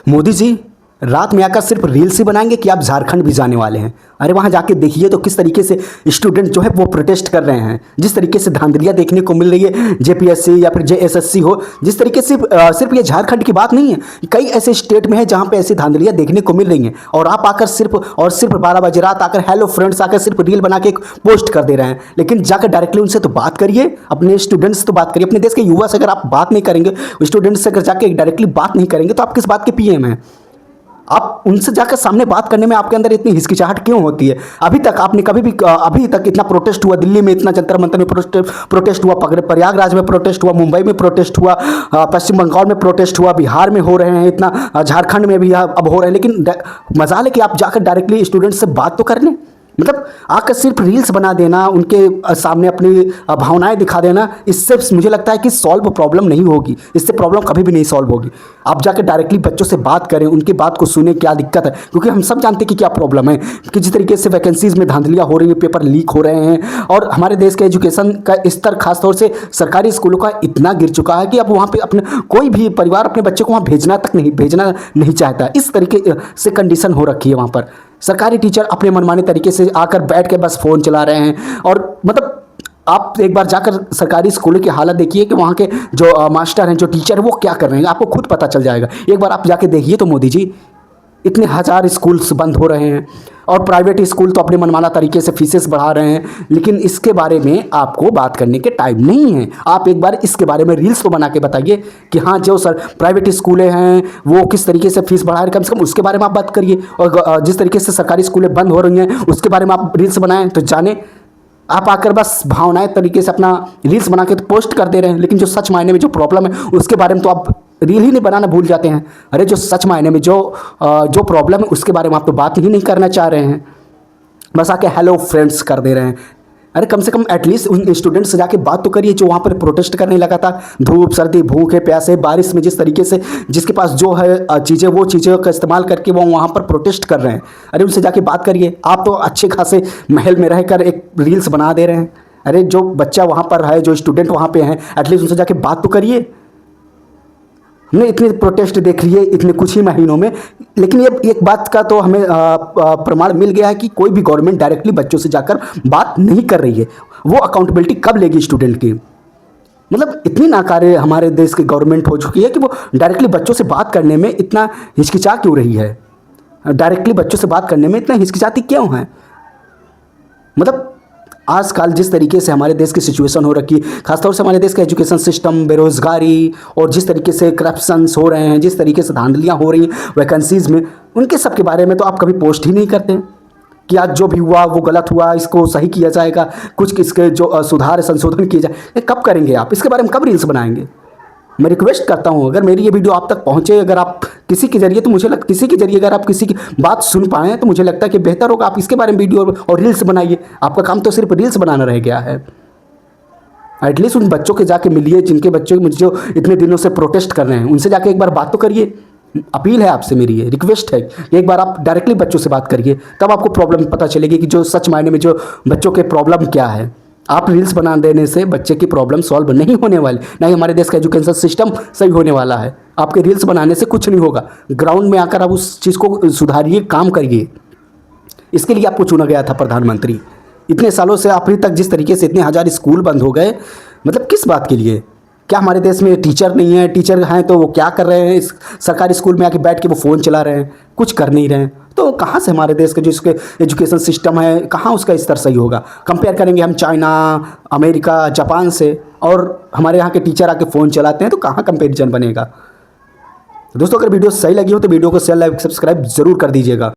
मोदी जी रात में आकर सिर्फ रील्स ही बनाएंगे कि आप झारखंड भी जाने वाले हैं? अरे वहाँ जाके देखिए तो किस तरीके से स्टूडेंट जो है वो प्रोटेस्ट कर रहे हैं, जिस तरीके से धांधलियाँ देखने को मिल रही है, जेपीएससी या फिर जेएसएससी हो, जिस तरीके से सिर्फ ये झारखंड की बात नहीं है, कई ऐसे स्टेट में है जहाँ पे ऐसी धांधलियाँ देखने को मिल रही हैं और आप आकर सिर्फ 12 बजे रात आकर हेलो फ्रेंड्स आकर सिर्फ रील बना के एक पोस्ट कर दे रहे हैं। लेकिन जाकर डायरेक्टली उनसे तो बात करिए, अपने स्टूडेंट्स से तो बात करिए, अपने देश के युवा से अगर आप बात नहीं करेंगे, स्टूडेंट्स से अगर जाके डायरेक्टली बात नहीं करेंगे तो आप किस बात के पीएम हैं? आप उनसे जाकर सामने बात करने में आपके अंदर इतनी हिचकिचाहट क्यों होती है? अभी तक आपने कभी भी अभी तक इतना प्रोटेस्ट हुआ, दिल्ली में इतना जंतर मंतर में प्रोटेस्ट हुआ, प्रयागराज में प्रोटेस्ट हुआ, मुंबई में प्रोटेस्ट हुआ, पश्चिम बंगाल में प्रोटेस्ट हुआ, बिहार में हो रहे हैं, इतना झारखंड में भी अब हो रहे हैं, लेकिन मजाल है कि आप जाकर डायरेक्टली स्टूडेंट से बात तो कर लें। मतलब आकर सिर्फ रील्स बना देना, उनके सामने अपनी भावनाएं दिखा देना, इससे मुझे लगता है कि सॉल्व प्रॉब्लम नहीं होगी, इससे प्रॉब्लम कभी भी नहीं सॉल्व होगी। आप जाकर डायरेक्टली बच्चों से बात करें, उनकी बात को सुने, क्या दिक्कत है, क्योंकि हम सब जानते हैं कि क्या प्रॉब्लम है, कि जिस तरीके से वैकेंसीज में धांधलियाँ हो रही है, पेपर लीक हो रहे हैं और हमारे देश के एजुकेशन का स्तर खासतौर से सरकारी स्कूलों का इतना गिर चुका है कि अब वहाँ पर अपने कोई भी परिवार अपने बच्चे को वहाँ भेजना नहीं चाहता। इस तरीके से कंडीशन हो रखी है वहाँ पर। सरकारी टीचर अपने मनमाने तरीके से आकर बैठ के बस फ़ोन चला रहे हैं और मतलब आप एक बार जाकर सरकारी स्कूलों की हालत देखिए कि वहाँ के जो मास्टर हैं, जो टीचर हैं, वो क्या कर रहे हैं, आपको खुद पता चल जाएगा। एक बार आप जाके देखिए तो मोदी जी, इतने हज़ार स्कूल्स बंद हो रहे हैं और प्राइवेट स्कूल तो अपने मनमाना तरीके से फीसेस बढ़ा रहे हैं, लेकिन इसके बारे में आपको बात करने के टाइम नहीं है। आप एक बार इसके बारे में रील्स तो बना के बताइए कि हाँ, जो सर प्राइवेट स्कूलें हैं वो किस तरीके से फीस बढ़ा रहे हैं, कम से कम उसके बारे में आप बात करिए। और जिस तरीके से सरकारी स्कूलें बंद हो रही हैं उसके बारे में आप रील्स बनाएं तो जाने। आप आकर बस भावनाएं तरीके से अपना रील्स बना के तो पोस्ट कर दे रहे हैं, लेकिन जो सच मायने में जो प्रॉब्लम है उसके बारे में तो आप रील ही नहीं बनाना भूल जाते हैं। अरे जो सच मायने में जो प्रॉब्लम है उसके बारे में आप तो बात ही नहीं करना चाह रहे हैं, बस आके हेलो फ्रेंड्स कर दे रहे हैं। अरे कम से कम एटलीस्ट उन स्टूडेंट्स से जाके बात तो करिए जो वहाँ पर प्रोटेस्ट करने लगा था, धूप सर्दी भूखे प्यासे बारिश में, जिस तरीके से जिसके पास जो है चीज़ें वो चीज़ों का इस्तेमाल करके वो वहाँ पर प्रोटेस्ट कर रहे हैं। अरे उनसे जाके बात करिए। आप तो अच्छे खासे महल में रहकर एक रील्स बना दे रहे हैं। अरे जो बच्चा वहाँ पर है, जो स्टूडेंट वहाँ पे हैं, एटलीस्ट उनसे जाके बात तो करिए। हमने इतने प्रोटेस्ट देख लिए इतने कुछ ही महीनों में, लेकिन ये एक बात का तो हमें प्रमाण मिल गया है कि कोई भी गवर्नमेंट डायरेक्टली बच्चों से जाकर बात नहीं कर रही है। वो अकाउंटेबिलिटी कब लेगी स्टूडेंट की? मतलब इतनी नाकारे हमारे देश की गवर्नमेंट हो चुकी है कि वो डायरेक्टली बच्चों से बात करने में इतना हिचकिचा क्यों रही है? डायरेक्टली बच्चों से बात करने में इतना हिचकिचाती क्यों है? मतलब आजकल जिस तरीके से हमारे देश की सिचुएशन हो रखी है, खासतौर से हमारे देश का एजुकेशन सिस्टम, बेरोज़गारी और जिस तरीके से करप्शंस हो रहे हैं, जिस तरीके से धांधलियाँ हो रही हैं वैकेंसीज़ में, उनके सब के बारे में तो आप कभी पोस्ट ही नहीं करते हैं कि आज जो भी हुआ वो गलत हुआ, इसको सही किया जाएगा, कुछ इसके जो सुधार संशोधन किए जाए। ये कब करेंगे आप? इसके बारे में कब रील्स बनाएंगे? मैं रिक्वेस्ट करता हूँ, अगर मेरी ये वीडियो आप तक पहुँचे, अगर आप किसी के जरिए, तो किसी के जरिए अगर आप किसी की बात सुन पाएँ तो मुझे लगता है कि बेहतर होगा आप इसके बारे में वीडियो और रील्स बनाइए। आपका काम तो सिर्फ रील्स बनाना रह गया है। एटलीस्ट उन बच्चों के जाके मिलिए जिनके बच्चे जो इतने दिनों से प्रोटेस्ट कर रहे हैं, उनसे जाके एक बार बात तो करिए। अपील है आपसे, मेरी ये रिक्वेस्ट है, एक बार आप डायरेक्टली बच्चों से बात करिए, तब आपको प्रॉब्लम पता चलेगी कि जो सच मायने में जो बच्चों के प्रॉब्लम क्या है। आप रील्स बना देने से बच्चे की प्रॉब्लम सॉल्व नहीं होने वाली, ना ही हमारे देश का एजुकेशन सिस्टम सही होने वाला है। आपके रील्स बनाने से कुछ नहीं होगा। ग्राउंड में आकर आप उस चीज़ को सुधारिए, काम करिए। इसके लिए आपको चुना गया था प्रधानमंत्री। इतने सालों से अभी तक जिस तरीके से इतने हज़ार स्कूल बंद हो गए, मतलब किस बात के लिए? क्या हमारे देश में टीचर नहीं है? टीचर हैं तो वो क्या कर रहे हैं? इस सरकारी स्कूल में आके बैठ के वो फ़ोन चला रहे हैं, कुछ कर नहीं रहे हैं। तो कहाँ से हमारे देश के जो इसके एजुकेशन सिस्टम है, कहाँ उसका स्तर सही होगा? कंपेयर करेंगे हम चाइना, अमेरिका, जापान से, और हमारे यहाँ के टीचर आके फ़ोन चलाते हैं, तो कहाँ कंपेरिजन बनेगा? दोस्तों, अगर वीडियो सही लगी हो तो वीडियो को शेयर, लाइक, सब्सक्राइब ज़रूर कर दीजिएगा।